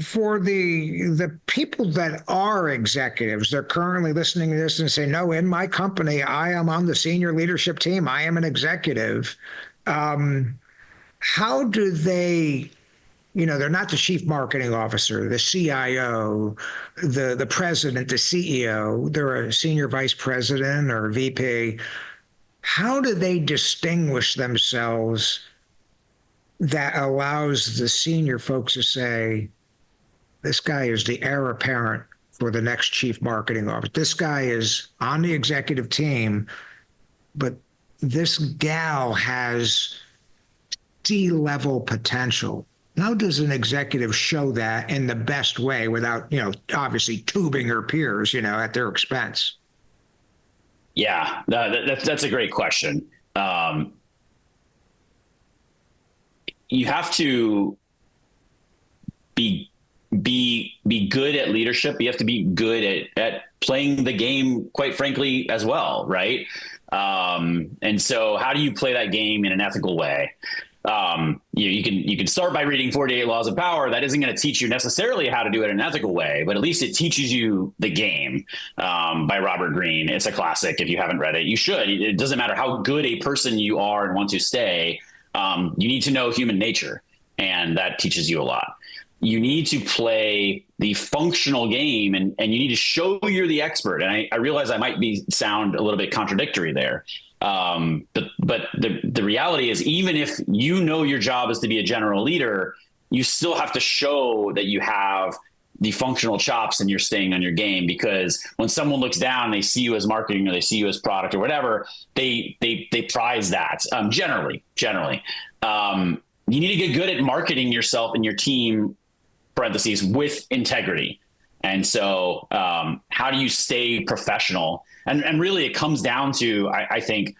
For the people that are executives, they're currently listening to this and say, no, in my company, I am on the senior leadership team. I am an executive. Um, how do they, they're not the chief marketing officer, the CIO, the president, the CEO. They're a senior vice president or VP. How do they distinguish themselves that allows the senior folks to say, this guy is the heir apparent for the next chief marketing officer. This guy is on the executive team, but this gal has C-level potential. How does an executive show that in the best way without, obviously tubing her peers, at their expense? Yeah, that's a great question. You have to be be good at leadership. You have to be good at playing the game, quite frankly, as well, right? And so, how do you play that game in an ethical way? You can start by reading 48 Laws of Power. That isn't going to teach you necessarily how to do it in an ethical way, but at least it teaches you the game, by Robert Greene. It's a classic. If you haven't read it, you should. It doesn't matter how good a person you are and want to stay. You need to know human nature, and that teaches you a lot. You need to play the functional game, and you need to show you're the expert. And I realize I might sound a little bit contradictory there. But the reality is, even if you know your job is to be a general leader, you still have to show that you have the functional chops and you're staying on your game, because when someone looks down, they see you as marketing or they see you as product or whatever, they prize that. Generally, you need to get good at marketing yourself and your team, parentheses, with integrity. And so, how do you stay professional? And really, it comes down to, I think,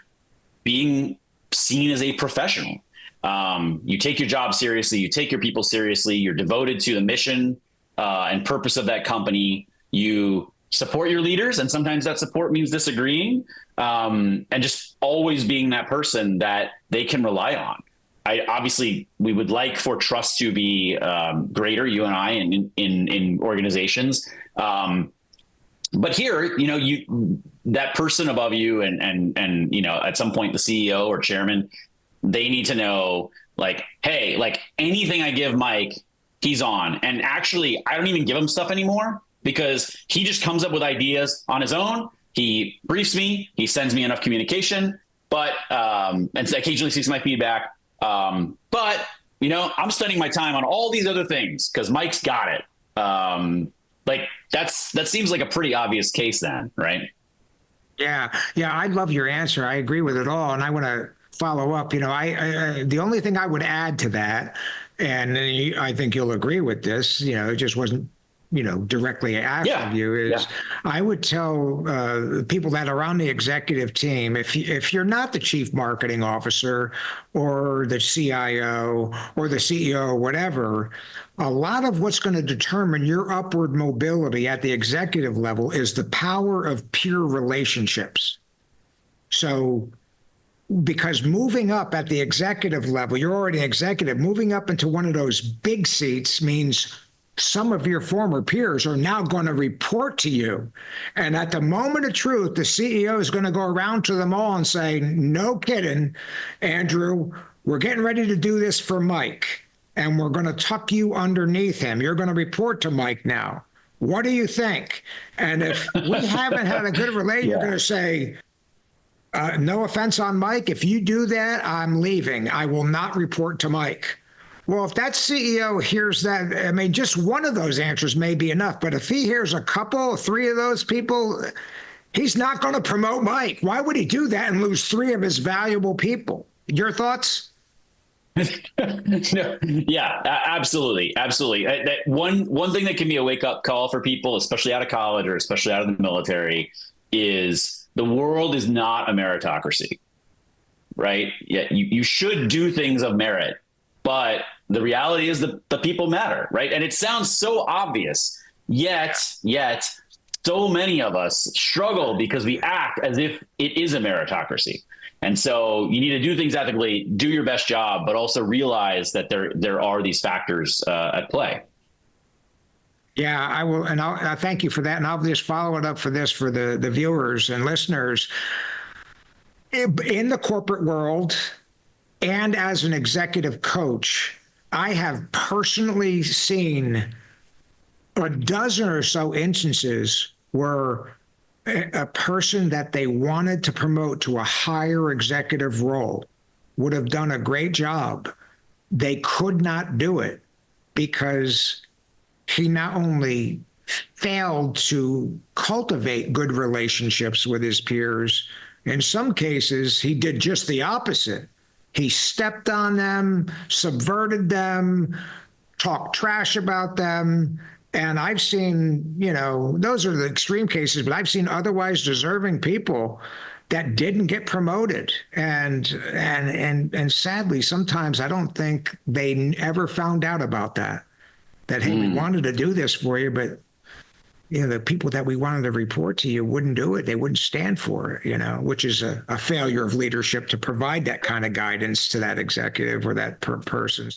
being seen as a professional. You take your job seriously, you take your people seriously, you're devoted to the mission and purpose of that company. You support your leaders, and sometimes that support means disagreeing, and just always being that person that they can rely on. Obviously, we would like for trust to be greater, you and I, in organizations. But here, that person above you, and at some point the CEO or chairman, they need to know, like, hey, like, anything I give Mike, he's on. And actually, I don't even give him stuff anymore, because he just comes up with ideas on his own. He briefs me, he sends me enough communication, but and occasionally seeks my feedback. But I'm spending my time on all these other things because Mike's got it. That seems like a pretty obvious case then, right? Yeah, I love your answer. I agree with it all, and I want to follow up. I the only thing I would add to that, and I think you'll agree with this. It just wasn't directly asked of you, is I would tell people that are on the executive team, if you're not the chief marketing officer or the CIO or the CEO or whatever, a lot of what's going to determine your upward mobility at the executive level is the power of peer relationships. So because moving up at the executive level, you're already an executive, moving up into one of those big seats means some of your former peers are now going to report to you. And at the moment of truth, the CEO is going to go around to them all and say, no kidding, Andrew, we're getting ready to do this for Mike, and we're going to tuck you underneath him. You're going to report to Mike now. What do you think? And if we haven't had a good relationship, you're going to say, no offense on Mike, if you do that, I'm leaving. I will not report to Mike. Well, if that CEO hears that, I mean, just one of those answers may be enough. But if he hears a couple, three of those people, he's not going to promote Mike. Why would he do that and lose three of his valuable people? Your thoughts? No, yeah, absolutely. That one thing that can be a wake-up call for people, especially out of college or especially out of the military, is the world is not a meritocracy, right? Yeah, you should do things of merit, but the reality is that the people matter, right? And it sounds so obvious, yet so many of us struggle because we act as if it is a meritocracy. And so you need to do things ethically, do your best job, but also realize that there are these factors at play. Yeah, I will, and I thank you for that. And I'll just follow it up for this for the viewers and listeners. In the corporate world and as an executive coach, I have personally seen a dozen or so instances where a person that they wanted to promote to a higher executive role would have done a great job. They could not do it because he not only failed to cultivate good relationships with his peers, in some cases, he did just the opposite. He stepped on them, subverted them, talked trash about them. And I've seen, those are the extreme cases, but I've seen otherwise deserving people that didn't get promoted. And sadly, sometimes I don't think they ever found out about that. That, hey, we wanted to do this for you, but the people that we wanted to report to you wouldn't do it. They wouldn't stand for it, which is a failure of leadership to provide that kind of guidance to that executive or that person.